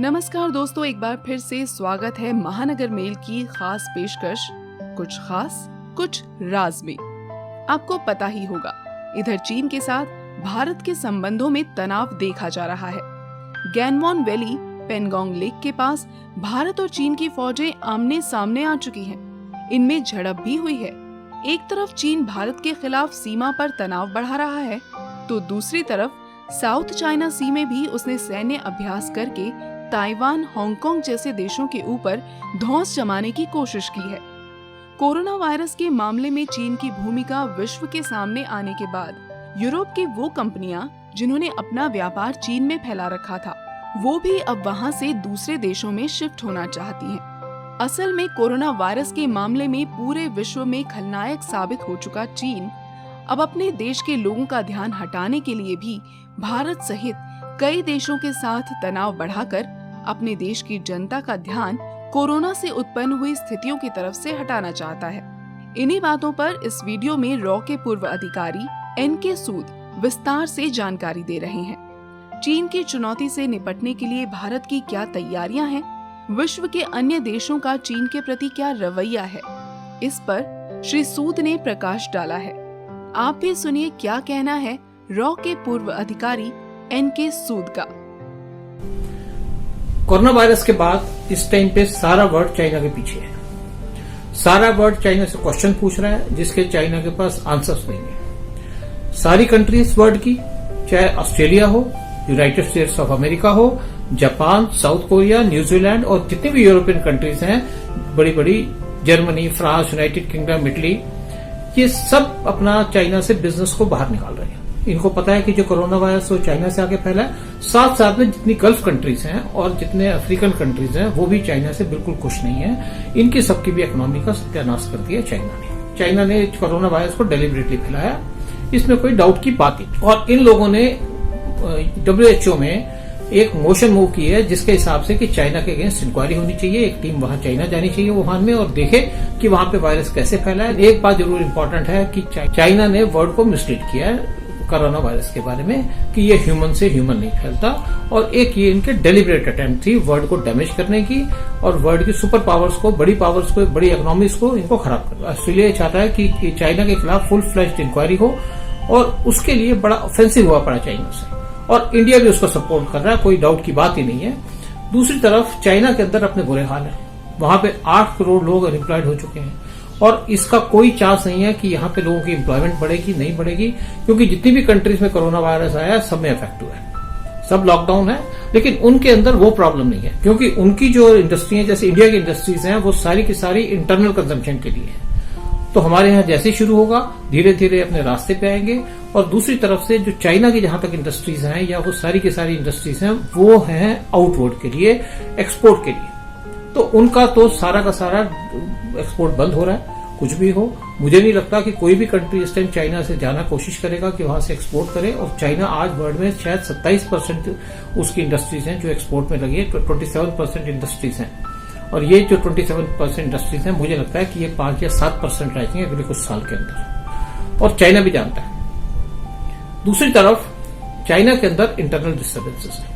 नमस्कार दोस्तों, एक बार फिर से स्वागत है महानगर मेल की खास पेशकश कुछ खास कुछ राज में। आपको पता ही होगा, इधर चीन के साथ भारत के संबंधों में तनाव देखा जा रहा है। गैनवॉन वैली पेंगोंग लेक के पास भारत और चीन की फौजें आमने सामने आ चुकी हैं। इनमें झड़प भी हुई है। एक तरफ चीन भारत के खिलाफ सीमा पर तनाव बढ़ा रहा है, तो दूसरी तरफ साउथ चाइना सी में भी उसने सैन्य अभ्यास करके ताइवान, हांगकांग जैसे देशों के ऊपर धौंस जमाने की कोशिश की है। कोरोना वायरस के मामले में चीन की भूमिका विश्व के सामने आने के बाद यूरोप की वो कंपनियां जिन्होंने अपना व्यापार चीन में फैला रखा था, वो भी अब वहां से दूसरे देशों में शिफ्ट होना चाहती हैं। असल में कोरोना वायरस के मामले में पूरे विश्व में खलनायक साबित हो चुका चीन अब अपने देश के लोगों का ध्यान हटाने के लिए भी भारत सहित कई देशों के साथ तनाव बढ़ाकर अपने देश की जनता का ध्यान कोरोना से उत्पन्न हुई स्थितियों की तरफ से हटाना चाहता है। इन्हीं बातों पर इस वीडियो में रॉ के पूर्व अधिकारी एनके सूद विस्तार से जानकारी दे रहे हैं। चीन की चुनौती से निपटने के लिए भारत की क्या तैयारियां हैं, विश्व के अन्य देशों का चीन के प्रति क्या रवैया है, इस पर श्री सूद ने प्रकाश डाला है। आप भी सुनिए क्या कहना है रॉ के पूर्व अधिकारी एनके सूद का। कोरोना वायरस के बाद इस टाइम पे सारा वर्ल्ड चाइना के पीछे है। सारा वर्ल्ड चाइना से क्वेश्चन पूछ रहा है जिसके चाइना के पास आंसर्स नहीं है। सारी कंट्रीज वर्ल्ड की, चाहे ऑस्ट्रेलिया हो, यूनाइटेड स्टेट्स ऑफ अमेरिका हो, जापान, साउथ कोरिया, न्यूजीलैंड और जितनी भी यूरोपियन कंट्रीज हैं, बड़ी बड़ी Germany, France, United kingdom, Italy, ये सब अपना चाइना से बिजनेस को बाहर निकाल रहे हैं। इनको पता है कि जो कोरोना वायरस वो चाइना से आगे फैला है। साथ साथ में जितनी गल्फ कंट्रीज हैं और जितने अफ्रीकन कंट्रीज हैं वो भी चाइना से बिल्कुल खुश नहीं है। इनकी सबकी भी इकोनॉमी का सत्यानाश कर दिया चाइना ने कोरोना वायरस को डेलिबरेटली फैलाया, इसमें कोई डाउट की बात नहीं। और इन लोगों ने WHO में एक मोशन मूव की है जिसके हिसाब से कि चाइना के अगेंस्ट इंक्वायरी होनी चाहिए। एक टीम वहां चाइना जानी चाहिए वुहान में और देखे कि वहां पे वायरस कैसे फैला है। एक बात जरूर इम्पोर्टेंट है कि चाइना ने वर्ल्ड को मिसलीड किया है कोरोना वायरस के बारे में कि ये ह्यूमन से ह्यूमन नहीं फैलता, और एक ये इनके डेलिबरेट अटेम्प्ट थी वर्ल्ड को डैमेज करने की और वर्ल्ड की सुपर पावर्स को, बड़ी पावर्स को, बड़ी इकोनॉमीज को इनको खराब करना। ऑस्ट्रेलिया चाहता है कि चाइना के खिलाफ फुल फ्लैश्ड इंक्वायरी हो और उसके लिए बड़ा ऑफेंसिव हुआ पड़ा चाइना से, और इंडिया भी उसको सपोर्ट कर रहा है, कोई डाउट की बात ही नहीं है। दूसरी तरफ चाइना के अंदर अपने बुरे हाल है, वहां पे 8 करोड़ लोग अनएम्प्लॉयड हो चुके हैं और इसका कोई चांस नहीं है कि यहाँ पे लोगों की एम्प्लॉयमेंट बढ़ेगी, नहीं बढ़ेगी, क्योंकि जितनी भी कंट्रीज में कोरोना वायरस आया सब में इफेक्ट हुआ है, सब लॉकडाउन है, लेकिन उनके अंदर वो प्रॉब्लम नहीं है क्योंकि उनकी जो इंडस्ट्री है, जैसे इंडिया की इंडस्ट्रीज हैं, वो सारी की सारी इंटरनल कंजम्पशन के लिए है। तो हमारे यहाँ जैसे शुरू होगा धीरे धीरे अपने रास्ते पे आएंगे। और दूसरी तरफ से जो चाइना की जहां तक इंडस्ट्रीज हैं या वो सारी की सारी इंडस्ट्रीज हैं वो हैं आउटवर्ड के लिए, एक्सपोर्ट के लिए, तो उनका तो सारा का सारा एक्सपोर्ट बंद हो रहा है। कुछ भी हो, मुझे नहीं लगता कि कोई भी कंट्री इस टाइम चाइना से जाना कोशिश करेगा कि वहां से एक्सपोर्ट करे। और चाइना आज वर्ल्ड में शायद 27% उसकी इंडस्ट्रीज हैं जो एक्सपोर्ट में लगी है, 27% इंडस्ट्रीज हैं, और ये जो 27% इंडस्ट्रीज हैं मुझे लगता है कि ये 5 या 7% रह जाएंगे अगले कुछ साल के अंदर, और चाइना भी जानता है। दूसरी तरफ चाइना के अंदर इंटरनल डिस्टर्बेंसेस हैं,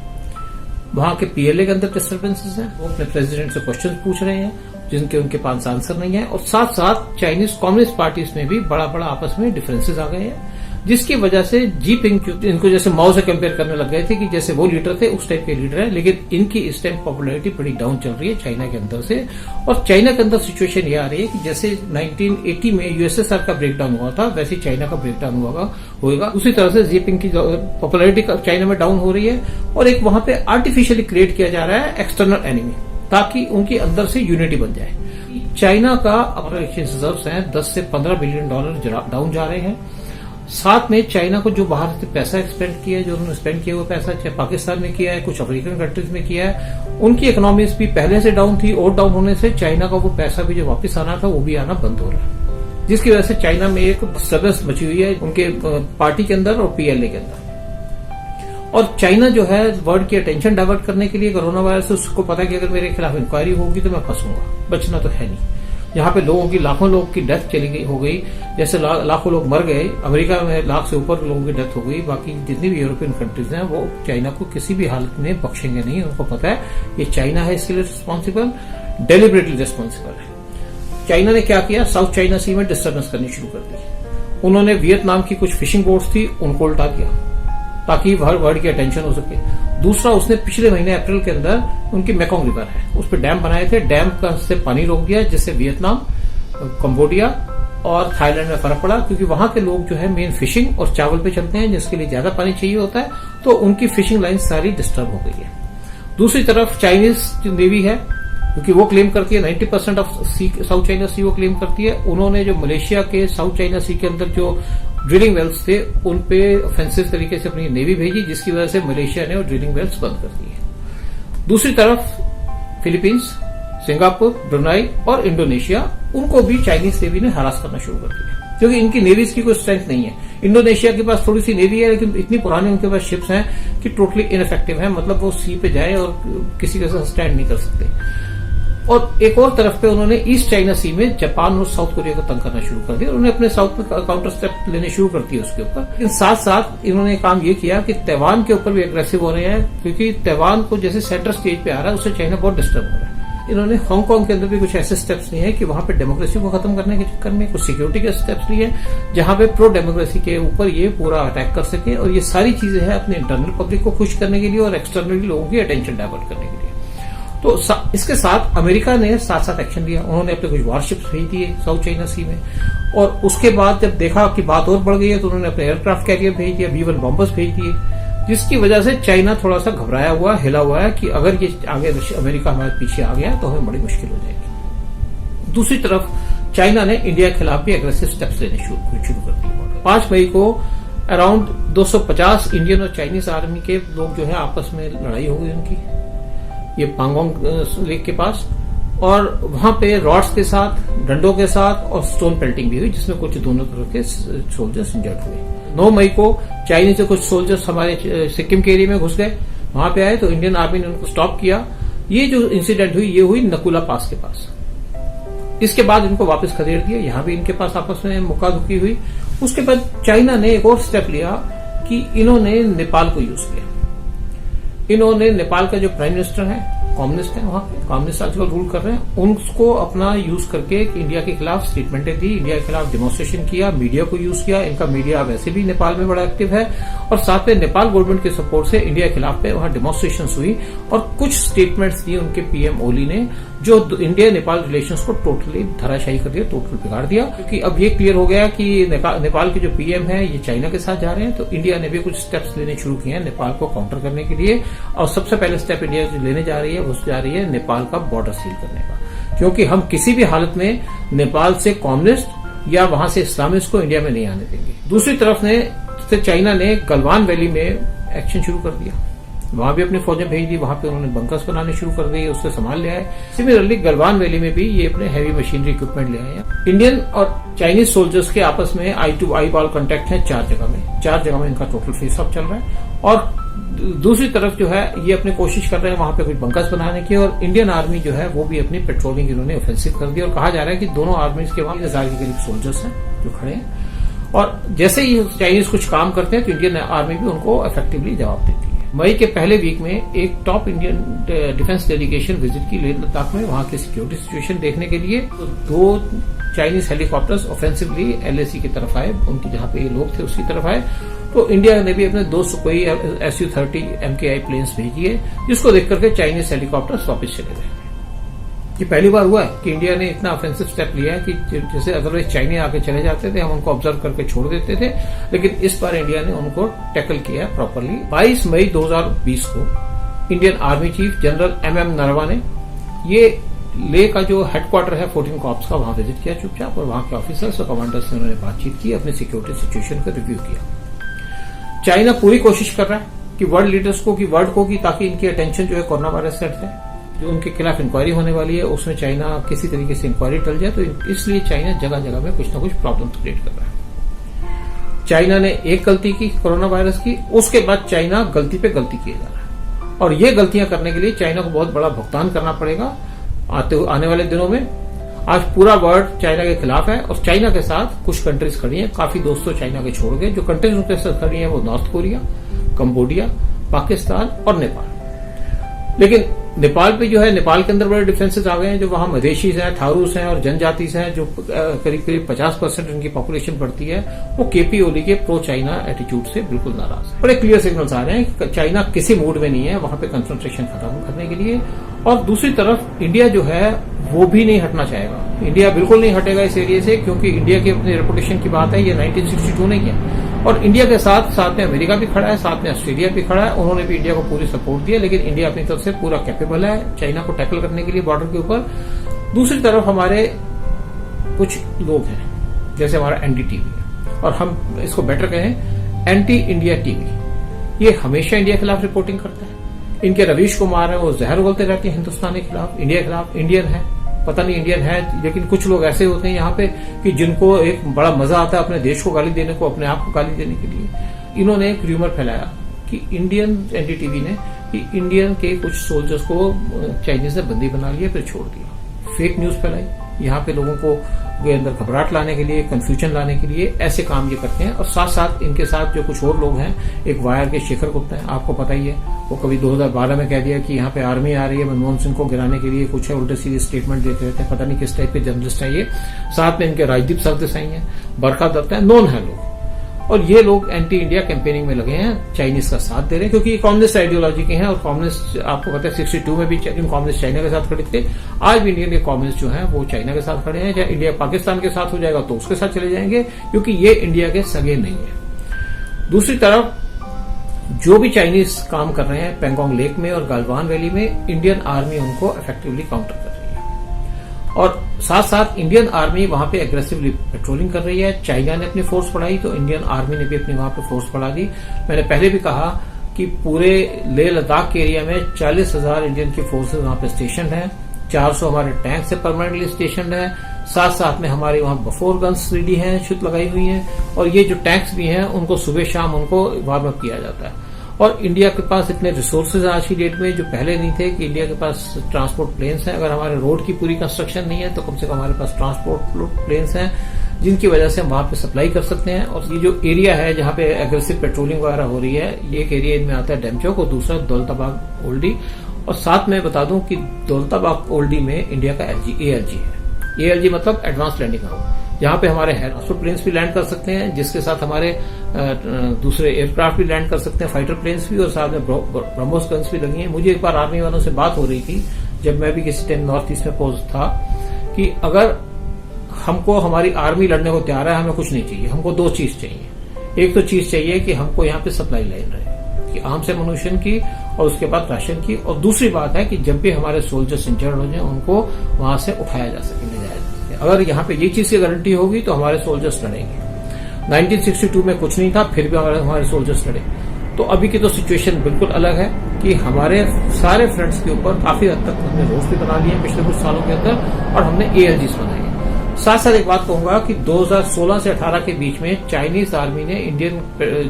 वहां के PLA के अंदर डिस्टर्बेंसेस हैं, वो अपने प्रेसिडेंट से क्वेश्चन पूछ रहे हैं जिनके उनके पास आंसर नहीं है, और साथ साथ चाइनीज कम्युनिस्ट पार्टीज में भी बड़ा बड़ा आपस में डिफरेंसेस आ गए हैं, जिसकी वजह से जीपिंग इनको जैसे माओ से कंपेयर करने लग गए थे कि जैसे वो लीडर थे उस टाइप के लीडर है, लेकिन इनकी इस टाइम पॉपुलैरिटी बड़ी डाउन चल रही है चाइना के अंदर से। और चाइना के अंदर सिचुएशन ये आ रही है कि जैसे 1980 में USSR का ब्रेकडाउन हुआ था वैसे चाइना का ब्रेकडाउन होगा। उसी तरह से जीपिंग की पॉपुलैरिटी चाइना में डाउन हो रही है, और एक वहां पे आर्टिफिशियली क्रिएट किया जा रहा है एक्सटर्नल एनिमी ताकि उनके अंदर से यूनिटी बन जाए। चाइना का अपना एक्सचेंज रिजर्व्स हैं 10 से $15 बिलियन डाउन जा रहे हैं। साथ में चाइना को जो बाहर से पैसा एक्सपेंड किया है, जो उन्होंने स्पेंड किया वो पैसा चाहे पाकिस्तान में किया है, कुछ अफ्रीकन कंट्रीज में किया है, उनकी इकोनॉमीज भी पहले से डाउन थी, और डाउन होने से चाइना का वो पैसा भी जो वापस आना था वो भी आना बंद हो रहा है, जिसकी वजह से चाइना में एक डिस्टर्बेंस मची हुई है उनके पार्टी के अंदर और PLA के अंदर। और चाइना जो है वर्ल्ड की अटेंशन डाइवर्ट करने के लिए कोरोना वायरस से उसको पता है कि अगर मेरे खिलाफ इंक्वायरी होगी तो मैं फंसूंगा, बचना तो है नहीं। यहाँ पे लोगों की लाखों लोग की डेथ चली गई हो गई, जैसे लाखों लोग मर गए। अमेरिका में लाख से ऊपर लोगों की डेथ हो गई। बाकी जितनी भी यूरोपियन कंट्रीज हैं वो चाइना को किसी भी हालत में बख्शेंगे नहीं। उनको पता है ये चाइना है इसके लिए रिस्पॉन्सिबल, डेलिबरेटली रिस्पॉन्सिबल है। चाइना ने क्या किया, साउथ चाइना सी में डिस्टर्बेंस करनी शुरू कर दी। उन्होंने वियतनाम की कुछ फिशिंग बोट्स थी उनको उल्टा दिया ताकि वर्ल्ड की अटेंशन हो सके। दूसरा, उसने पिछले महीने अप्रैल के अंदर उनकी मेकोंग रिवर है उस पर डैम बनाए थे, डैम का से पानी रोक दिया, जिससे वियतनाम, कंबोडिया और थाईलैंड में फर्क पड़ा, क्योंकि वहां के लोग जो है मेन फिशिंग और चावल पे चलते हैं जिसके लिए ज्यादा पानी चाहिए होता है, तो उनकी फिशिंग लाइन सारी डिस्टर्ब हो गई है। दूसरी तरफ चाइनीज जो नेवी है, क्योंकि वो क्लेम करती है 90% ऑफ साउथ चाइना सी वो क्लेम करती है, उन्होंने जो मलेशिया के साउथ चाइना सी के अंदर जो ड्रिलिंग वेल्स थे उन पे ऑफेंसिव तरीके से अपनी नेवी भेजी, जिसकी वजह से मलेशिया ने वो ड्रिलिंग वेल्स बंद कर दिए। दूसरी तरफ फिलीपींस, सिंगापुर, ब्रुनाई और इंडोनेशिया, उनको भी चाइनीज नेवी ने हरास करना शुरू कर दिया, क्योंकि इनकी नेवीज की कोई स्ट्रेंथ नहीं है। इंडोनेशिया के पास थोड़ी सी नेवी है लेकिन इतनी पुरानी उनके पास शिप्स हैं कि टोटली इनइफेक्टिव है, मतलब वो सी पे जाए और किसी के साथ स्टैंड नहीं कर सकते। और एक और तरफ पे उन्होंने ईस्ट चाइना सी में जापान और साउथ कोरिया को तंग करना शुरू कर दिया। उन्होंने अपने साउथ में काउंटर स्टेप लेने शुरू कर दिए उसके ऊपर। लेकिन साथ साथ इन्होंने काम ये किया कि ताइवान के ऊपर भी एग्रेसिव हो रहे हैं, क्योंकि ताइवान को जैसे सेंटर स्टेज पे आ रहा है उससे चाइना बहुत डिस्टर्ब हो रहा है। इन्होंने हांगकांग के अंदर भी कुछ ऐसे स्टेप्स लिए हैं कि वहां पे डेमोक्रेसी को खत्म करने के चक्कर में कुछ सिक्योरिटी के स्टेप्स लिए जहां पे प्रो डेमोक्रेसी के ऊपर ये पूरा अटैक कर सके। और ये सारी चीजें हैं अपने इंटरनल पब्लिक को खुश करने के लिए और एक्सटर्नली लोगों की अटेंशन डाइवर्ट करने के लिए। तो इसके साथ अमेरिका ने साथ साथ एक्शन लिया। उन्होंने अपने कुछ वारशिप्स भेज दिए साउथ चाइना सी में, और उसके बाद जब देखा कि बात और बढ़ गई है तो उन्होंने अपने एयरक्राफ्ट कैरियर भेज दिया, B-1 बॉम्बर्स भेज दिए, जिसकी वजह से चाइना थोड़ा सा घबराया हुआ, हिला हुआ है कि अगर ये आगे अमेरिका हमारे पीछे आ गया तो हमें बड़ी मुश्किल हो जाएगी। दूसरी तरफ चाइना ने इंडिया के खिलाफ भी एग्रेसिव स्टेप्स लेने शुरू कर दिए। 5 मई को अराउंड 250 इंडियन और चाइनीज आर्मी के लोग जो है आपस में लड़ाई हो गई उनकी, ये पांगोंग लेक के पास, और वहां पे रॉड्स के साथ, डंडों के साथ और स्टोन पेल्टिंग भी हुई, जिसमें कुछ दोनों तरह के सोल्जर्स इंजर्ड हुए। 9 मई को चाइनीज से कुछ सोल्जर्स हमारे सिक्किम के एरिया में घुस गए, वहां पे आए तो इंडियन आर्मी ने उनको स्टॉप किया। ये जो इंसिडेंट हुई ये हुई नकुला पास के पास। इसके बाद इनको वापस खदेड़ दिया, यहां भी इनके पास आपस में मुक्काधुकी हुई। उसके बाद चाइना ने एक और स्टेप लिया कि इन्होंने नेपाल को यूज किया। इन्होंने नेपाल का जो प्राइम मिनिस्टर है, कम्युनिस्ट है, वहां पे कम्युनिस्ट आजकल रूल कर रहे हैं, उनको अपना यूज करके इंडिया के खिलाफ स्टेटमेंटें दी, इंडिया के खिलाफ डेमोन्स्ट्रेशन किया, मीडिया को यूज किया। इनका मीडिया वैसे भी नेपाल में बड़ा एक्टिव है, और साथ में नेपाल गवर्नमेंट के सपोर्ट से इंडिया के खिलाफ पे वहां डेमोन्स्ट्रेशन हुई और कुछ स्टेटमेंट्स दिए उनके पीएम ओली ने, जो इंडिया नेपाल रिलेशंस को टोटली धराशायी कर दिया, टोटल बिगाड़ दिया। क्योंकि अब ये क्लियर हो गया कि नेपाल के जो पीएम है ये चाइना के साथ जा रहे हैं, तो इंडिया ने भी कुछ स्टेप्स लेने शुरू किए हैं नेपाल को काउंटर करने के लिए। और सबसे पहले स्टेप इंडिया जो लेने जा रही है वो जा रही है नेपाल का बॉर्डर सील करने का, क्योंकि हम किसी भी हालत में नेपाल से कम्युनिस्ट या वहां से इस्लामिस्ट को इंडिया में नहीं आने देंगे। दूसरी तरफ चाइना ने गलवान वैली में एक्शन शुरू कर दिया, वहां भी अपनी फौजें भेज दी, वहां पे उन्होंने बंकर्स बनाने शुरू कर दिए, उससे सामान ले आए। सिमिलरली गलवान वैली में भी ये अपने हैवी मशीनरी इक्विपमेंट ले आए हैं। इंडियन और चाइनीज सोल्जर्स के आपस में आई टू आई बॉल कॉन्टेक्ट है 4 जगह में इनका टोटल फेस ऑफ चल रहा है। और दूसरी तरफ जो है ये अपनी कोशिश कर रहे हैं वहां पे कुछ बंकर्स बनाने की, और इंडियन आर्मी जो है वो भी अपनी पेट्रोलिंग इन्होंने ऑफेंसिव कर दी। और कहा जा रहा है कि दोनों आर्मीज के वहां 1000 के करीब सोल्जर्स हैं जो खड़े हैं, और जैसे ही चाइनीज कुछ काम करते हैं तो इंडियन आर्मी भी उनको इफेक्टिवली जवाब देती है। मई के पहले वीक में एक top Indian defence delegation visit की लेह लद्दाख में, वहां की सिक्योरिटी सिचुएशन देखने के लिए। तो 2 चाइनीज हेलीकॉप्टर्स ऑफेंसिवली LAC की तरफ आए, उनकी जहां पे ये लोग थे उसकी तरफ आए। तो इंडिया ने भी अपने 2 सुकोई Su-30 MKI प्लेन्स भेजी है, जिसको देख करके चाइनीज हेलीकॉप्टर्स वापस चले गए। ये पहली बार हुआ है कि इंडिया ने इतना ऑफेंसिव स्टेप लिया है कि जैसे अदरवाइज चाइना आके चले जाते थे, हम उनको ऑब्जर्व करके छोड़ देते थे, लेकिन इस बार इंडिया ने उनको टैकल किया प्रॉपरली। 22 मई 2020 को Indian army chief general MM नरवा ने ये लेह का जो हेडक्वार्टर है 14 कॉर्प्स का, वहां विजिट किया चुपचाप, और वहां के ऑफिसर्स और कमांडर्स से उन्होंने बातचीत की, अपनी सिक्योरिटी सिचुएशन का रिव्यू किया। चाइना पूरी कोशिश कर रहा है कि वर्ल्ड लीडर्स को, कि वर्ल्ड को, कि ताकि इनकी अटेंशन जो है कोरोना वायरस से हट जाए। जो उनके खिलाफ इंक्वायरी होने वाली है उसमें चाइना किसी तरीके से इंक्वायरी टल जाए, तो इसलिए चाइना जगह जगह में कुछ ना कुछ प्रॉब्लम क्रिएट कर रहा है। चाइना ने एक गलती की कोरोना वायरस की, उसके बाद चाइना गलती पे गलती किए जा रहा है, और ये गलतियां करने के लिए चाइना को बहुत बड़ा भुगतान करना पड़ेगा आने वाले दिनों में। आज पूरा वर्ल्ड चाइना के खिलाफ है और चाइना के साथ कुछ कंट्रीज खड़ी हैं। काफी दोस्तों चाइना के छोड़ गए। जो कंट्रीज उनके साथ खड़ी हैं वो नॉर्थ कोरिया, कंबोडिया, पाकिस्तान और नेपाल। लेकिन नेपाल पे जो है, नेपाल के अंदर बड़े डिफरेंसेस आ गए हैं। जो वहां मधेशीज हैं, थारूस हैं और जनजाति हैं, जो करीब करीब 50% इनकी पॉपुलेशन बढ़ती है, वो केपी ओली के प्रो चाइना एटीट्यूड से बिल्कुल नाराज है। बड़े क्लियर सिग्नल्स आ रहे हैं कि चाइना किसी मूड में नहीं है वहां पे कंसंट्रेशन खत्म करने के लिए। और दूसरी तरफ इंडिया जो है वो भी नहीं हटना चाहेगा। इंडिया बिल्कुल नहीं हटेगा इस एरिया से, क्योंकि इंडिया की अपनी रेपुटेशन की बात है। ये 1962 ने किया और इंडिया के साथ साथ में अमेरिका भी खड़ा है, साथ में ऑस्ट्रेलिया भी खड़ा है। उन्होंने भी इंडिया को पूरी सपोर्ट दिया। लेकिन इंडिया अपनी तरफ से पूरा कैपेबल है चाइना को टैकल करने के लिए बॉर्डर के ऊपर। दूसरी तरफ हमारे कुछ लोग हैं, जैसे हमारा एनडीटीवी, और हम इसको बेटर कहें एंटी इंडिया टीवी। ये हमेशा इंडिया के खिलाफ रिपोर्टिंग करता है। इनके रवीश कुमार है, वो जहर उगलते रहते हैं हिंदुस्तान के खिलाफ, इंडिया के खिलाफ। इंडियन है, पता नहीं इंडियन है, लेकिन कुछ लोग ऐसे होते हैं यहाँ पे कि जिनको एक बड़ा मजा आता है अपने देश को गाली देने को, अपने आप को गाली देने के लिए। इन्होंने एक र्यूमर फैलाया कि इंडियन एनडीटीवी ने कि इंडियन के कुछ सोल्जर्स को चाइनीज ने बंदी बना लिया फिर छोड़ दिया। फेक न्यूज फैलाई यहाँ पे लोगों को के अंदर घबराहट लाने के लिए, कंफ्यूजन लाने के लिए ऐसे काम ये करते हैं। और साथ साथ इनके साथ जो कुछ और लोग हैं, एक वायर के शेखर गुप्ता है, आपको पता ही है, वो कभी 2012 में कह दिया कि यहाँ पे आर्मी आ रही है मनमोहन सिंह को गिराने के लिए, कुछ है उल्टे सीधे स्टेटमेंट देते रहते हैं। पता नहीं किस टाइप के जर्नलिस्ट हैं ये। साथ में इनके राजदीप सरदेसाई हैं, बरखा दत्ता है, नोन है लोग। और ये लोग एंटी इंडिया कैंपेनिंग में लगे हैं, चाइनीज का साथ दे रहे हैं, क्योंकि ये कम्युनिस्ट आइडियोलॉजी के हैं। और कम्युनिस्ट आपको पता है 62 में भी कम्युनिस्ट चाइना के साथ खड़े थे। आज भी इंडियन के कम्युनिस्ट जो हैं वो चाइना के साथ खड़े हैं। चाहे इंडिया पाकिस्तान के साथ हो जाएगा तो उसके साथ चले जाएंगे, क्योंकि ये इंडिया के सगे नहीं है। दूसरी तरफ जो भी चाइनीज काम कर रहे हैं पेंगोंग लेक में और गलवान वैली में, इंडियन आर्मी उनको इफेक्टिवली काउंटर कर रही है। और साथ साथ इंडियन आर्मी वहां पे एग्रेसिवली पेट्रोलिंग कर रही है। चाइना ने अपनी फोर्स बढ़ाई तो इंडियन आर्मी ने भी अपनी वहां पे फोर्स बढ़ा दी। मैंने पहले भी कहा कि पूरे लेह लद्दाख के एरिया में 40,000 इंडियन की फोर्सेज वहां पे स्टेशन है। 400 हमारे टैंक से परमानेंटली स्टेशन है। साथ साथ में हमारे वहां बफोर गन्स 3D हैं, शुद्ध लगाई हुई हैं। और ये जो टैंक्स भी हैं उनको सुबह शाम उनको वार्म अप किया जाता है। और इंडिया के पास इतने रिसोर्सेज आज की डेट में जो पहले नहीं थे, कि इंडिया के पास ट्रांसपोर्ट प्लेन्स हैं। अगर हमारे रोड की पूरी कंस्ट्रक्शन नहीं है तो कम से कम हमारे पास ट्रांसपोर्ट प्लेन्स हैं, जिनकी वजह से हम वहां पे सप्लाई कर सकते हैं। और ये जो एरिया है जहां पे एग्रेसिव पेट्रोलिंग वगैरह हो रही है, एक एरिया इनमें आता है डेमचौक और दूसरा दौलताबाग ओल्डी। और साथ में बता दूं कि दौलताबाग ओल्डी में इंडिया का ALG है। ALG मतलब एडवांस लैंडिंग ग्राउंड, जहां पे हमारे ट्रांसपोर्ट प्लेन्स भी लैंड कर सकते हैं, जिसके साथ हमारे दूसरे एयरक्राफ्ट भी लैंड कर सकते हैं, फाइटर प्लेन्स भी, और साथ में ब्रह्मोस गन्स भी लगी हैं। मुझे एक बार आर्मी वालों से बात हो रही थी जब मैं भी किसी टाइम नॉर्थ ईस्ट में पोस्ट था, कि अगर हमको हमारी आर्मी लड़ने को तैयार है, हमें कुछ नहीं चाहिए, हमको 2 चीज चाहिए। एक तो चीज चाहिए कि हमको यहाँ पे सप्लाई लाइन रहे, कि आम से मनुष्यन की और उसके बाद राशन की। और दूसरी बात है कि जब भी हमारे सोल्जर्स इंजर्ड हो जाए उनको वहां से उठाया जा सके, ले जाया जा सके। अगर यहाँ पे ये चीज की गारंटी होगी तो हमारे सोल्जर्स लड़ेंगे। 1962 में कुछ नहीं था, फिर भी हमारे सोल्जर्स लड़े। तो अभी की तो सिचुएशन बिल्कुल अलग है कि हमारे सारे फ्रंट्स के ऊपर काफी हद तक हमने रोड भी बना लिए पिछले कुछ सालों के अंदर, और हमने ALGs बनाए। साथ साथ एक बात कहूंगा कि 2016 से 18 के बीच में चाइनीज आर्मी ने इंडियन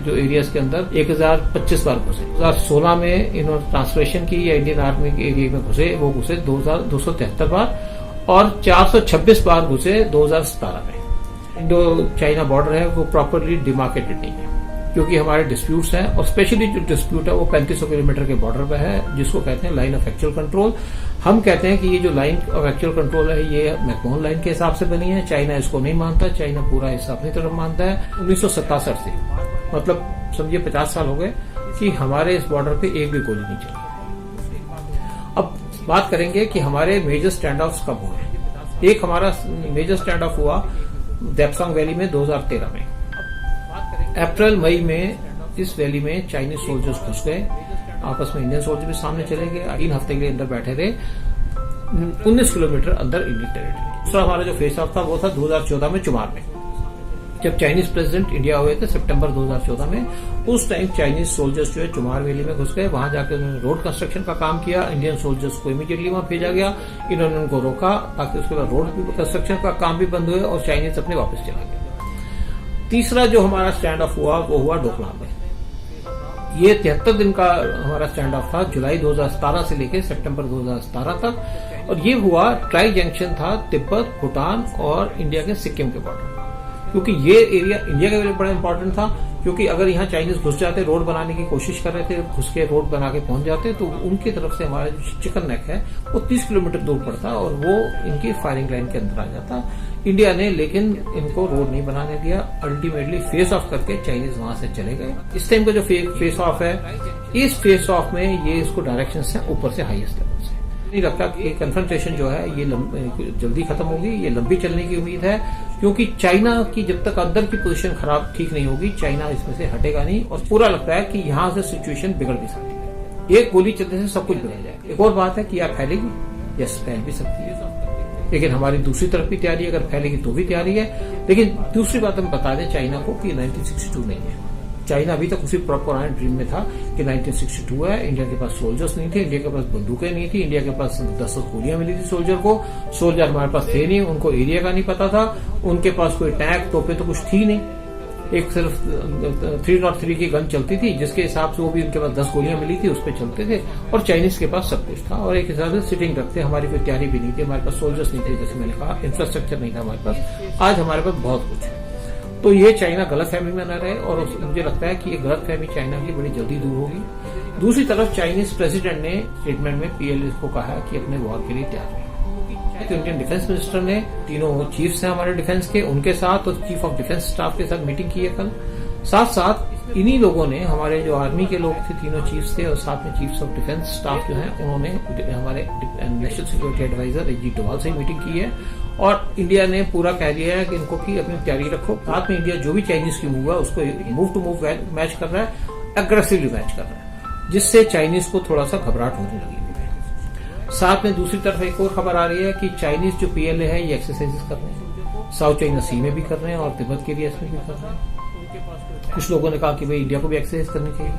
जो एरियाज के अंदर 1025 बार घुसे। 2016 में इन्होंने ट्रांसलेशन की या इंडियन आर्मी के एरिया में घुसे, वो घुसे 273 बार, और 426 बार घुसे 2017 में। इंडो चाइना बॉर्डर है वो प्रॉपरली डिमार्केटेड नहीं है, क्योंकि हमारे डिस्प्यूट्स हैं। और स्पेशली जो डिस्प्यूट है वो 3500 किलोमीटर के बॉर्डर पे है, जिसको कहते हैं लाइन ऑफ एक्चुअल कंट्रोल। हम कहते हैं कि ये जो लाइन ऑफ एक्चुअल कंट्रोल है ये मैकमोहन लाइन के हिसाब से बनी है। चाइना इसको नहीं मानता, चाइना पूरा हिस्सा अपनी तरफ मानता है। 1967 से, मतलब समझिए 50 साल हो गए कि हमारे इस बॉर्डर पे एक भी गोली नहीं चली। अब बात करेंगे कि हमारे मेजर स्टैंड ऑफ कब हुए। एक हमारा मेजर स्टैंड ऑफ हुआ देपसांग वैली में 2013 में। अप्रैल मई में इस वैली में चाइनीज सोल्जर्स घुस गए, आपस में इंडियन सोल्जर भी सामने चले गए, 3 हफ्ते के लिए अंदर बैठे रहे, 19 किलोमीटर अंदर इंडियन टेरिटरी। दूसरा हमारा जो फेस ऑफ था वो था 2014 में चुमार में, जब चाइनीज प्रेसिडेंट इंडिया हुए थे सितंबर 2014 में। उस टाइम चाइनीज सोल्जर्स जो है चुमार वैली में घुस गए, वहां जाकर उन्होंने रोड कंस्ट्रक्शन का काम किया। इंडियन सोल्जर्स को इमीडिएटली वहां भेजा गया, इन्होंने उनको रोका ताकि उसके बाद रोड कंस्ट्रक्शन का काम भी बंद हुए और चाइनीज अपने वापस चला गया। तीसरा जो हमारा स्टैंड ऑफ हुआ वो हुआ डोकलाम में। ये 73 दिन का हमारा स्टैंड ऑफ था, जुलाई 2017 से लेकर सितंबर 2017 तक। और ये हुआ ट्राई जंक्शन था तिब्बत, भूटान और इंडिया के सिक्किम के बॉर्डर, क्योंकि ये एरिया इंडिया के लिए बड़ा इंपॉर्टेंट था, क्योंकि अगर यहाँ चाइनीज घुस जाते, रोड बनाने की कोशिश कर रहे थे, घुस के रोड बना के पहुंच जाते, तो उनकी तरफ से हमारा जो चिकन नेक है वो 30 किलोमीटर दूर पड़ता और वो इनकी फायरिंग लाइन के अंदर आ जाता। इंडिया ने लेकिन इनको रोड नहीं बनाने दिया, अल्टीमेटली फेस ऑफ करके चाइनीज वहां से चले गए। इस टाइम का जो फेस ऑफ है, इस फेस ऑफ में ये इसको डायरेक्शन से ऊपर से हाईएस्ट लेवल से नहीं लगता कि कन्फ्रंटेशन जो है ये जल्दी खत्म होगी, ये लंबी चलने की उम्मीद है, क्योंकि चाइना की जब तक अंदर की पोजीशन खराब ठीक नहीं होगी, चाइना इसमें से हटेगा नहीं और पूरा लगता है कि यहां से सिचुएशन बिगड़ भी सकती है। एक गोली चलने से सब कुछ बिगड़ जाए। एक और बात है कि या फैलेगी, यस फैल भी सकती है, लेकिन हमारी दूसरी तरफ भी तैयारी है, अगर फैलेगी तो भी तैयारी है। लेकिन दूसरी बात हम बता दें चाइना को कि 1962 नहीं है। चाइना अभी तक उसी पुराने ड्रीम में था कि 1962 है, इंडिया के पास सोल्जर्स नहीं थे, इंडिया के पास बंदूकें नहीं थी, इंडिया के पास 10 गोलियां मिली थी सोल्जर को, सोल्जर हमारे पास थे नहीं, उनको एरिया का नहीं पता था, उनके पास कोई टैंक तोपे तो कुछ थी नहीं, एक सिर्फ 303 की गन चलती थी, जिसके हिसाब से वो भी उनके पास 10 गोलियां मिली थी, उस पर चलते थे, और चाइनीज के पास सब कुछ था और एक हिसाब से सिटिंग रखते, हमारी कोई तैयारी भी नहीं थी, हमारे पास सोल्जर्स नहीं थे, जैसे मैंने कहा इंफ्रास्ट्रक्चर नहीं था हमारे पास। आज हमारे पास बहुत कुछ है। तो ये चाइना गलतफहमी में न रहे और मुझे लगता है कि ये गलतफहमी चाइना की बड़ी जल्दी दूर होगी। दूसरी तरफ चाइनीज प्रेसिडेंट ने स्टेटमेंट में पीएलए को कहा कि अपने वॉर के लिए तैयार है। तो इंडियन डिफेंस मिनिस्टर ने तीनों चीफ्स हैं हमारे डिफेंस के, उनके साथ और चीफ ऑफ डिफेंस स्टाफ के साथ मीटिंग की है कल। साथ साथ इन्हीं लोगों ने, हमारे जो आर्मी के लोग थे, तीनों चीफ्स थे और साथ में चीफ्स ऑफ डिफेंस स्टाफ जो हैं, उन्होंने हमारे national security advisor Ajit Doval से मीटिंग की है और इंडिया ने पूरा कह दिया है कि इनको की अपनी तैयारी रखो। साथ में इंडिया जो भी चाइनीज की मूव है उसको मूव टू मूव मैच कर रहा है, एग्रेसिवली मैच कर रहा है, जिससे चाइनीज को थोड़ा सा घबराहट होने लगी है। साथ में दूसरी तरफ एक और खबर आ रही है कि चाइनीज जो पीएलए है ये एक्सरसाइजेस कर रहे हैं, साउथ चाइना सी में भी कर रहे हैं और तिब्बत के एरिया में भी कर रहे हैं। कुछ लोगों ने कहा कि भाई इंडिया को भी एक्सरसाइज करनी चाहिए,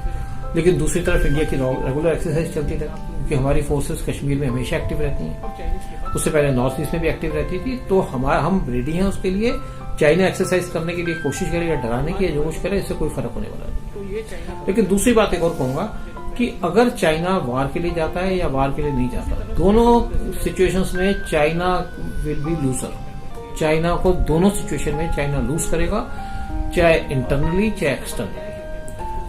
लेकिन दूसरी तरफ इंडिया की रेगुलर एक्सरसाइज चलती रहती है, क्योंकि हमारी फोर्सेस कश्मीर में हमेशा एक्टिव रहती हैं, उससे पहले नॉर्थ ईस्ट में भी एक्टिव रहती थी, तो हम रेडी हैं उसके लिए। चाइना एक्सरसाइज करने के लिए कोशिश करे या डराने की, जो कुछ करे, इससे कोई फर्क होने वाला नहीं। लेकिन दूसरी बात एक और कहूंगा कि अगर चाइना वार के लिए जाता है या वार के लिए नहीं जाता, दोनों सिचुएशंस में China will be loser. China को दोनों सिचुएशन में चाइना लूज करेगा, चाहे इंटरनली चाहे एक्सटर्नली।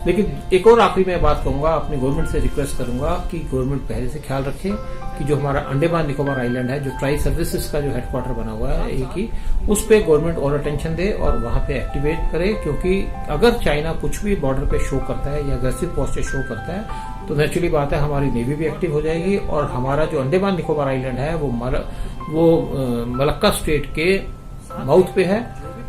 लेकिन एक और आखिरी में बात कहूंगा, अपनी गवर्नमेंट से रिक्वेस्ट करूंगा कि गवर्नमेंट पहले से ख्याल रखे कि जो हमारा अंडमान निकोबार आइलैंड है, जो ट्राई सर्विसेज का जो हेडक्वार्टर बना हुआ है एक ही, उस पे गवर्नमेंट और अटेंशन दे और वहां पे एक्टिवेट करे, क्योंकि अगर चाइना कुछ भी बॉर्डर पे शो करता है या अग्रेसिव पोस्टर शो करता है तो नेचुरली बात है हमारी नेवी भी एक्टिव हो जाएगी और हमारा जो अंडमान निकोबार आइलैंड है वो मलक्का स्टेट के माउथ पे है,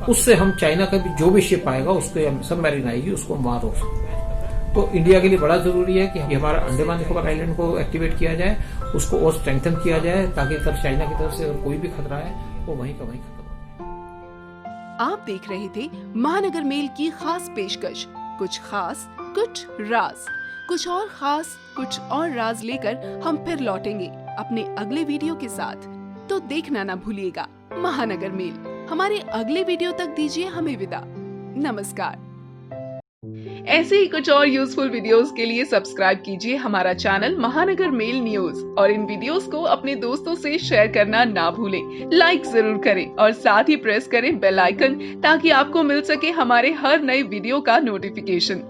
उससे हम चाइना का भी जो भी शिप आएगा उसपे सब मैरिन आएगी, उसको वहां रोक सकते हैं। तो इंडिया के लिए बड़ा जरूरी है कि हमारा अंडमान निकोबार आइलैंड को एक्टिवेट किया जाए, उसको और स्ट्रेंथन किया जाए, ताकि अगर चाइना की तरफ से अगर कोई भी खतरा है वो वहीं का वहीं खत्म हो। आप देख रहे थे महानगर मेल की खास पेशकश, कुछ खास कुछ राज, कुछ और खास कुछ और राज लेकर हम फिर लौटेंगे अपने अगले वीडियो के साथ। तो देखना ना भूलिएगा महानगर मेल। हमारे अगले वीडियो तक दीजिए हमें विदा। नमस्कार। ऐसे ही कुछ और यूजफुल वीडियोस के लिए सब्सक्राइब कीजिए हमारा चैनल महानगर मेल न्यूज और इन वीडियोस को अपने दोस्तों से शेयर करना ना भूलें। लाइक जरूर करें और साथ ही प्रेस करें बेल आइकन, ताकि आपको मिल सके हमारे हर नए वीडियो का नोटिफिकेशन।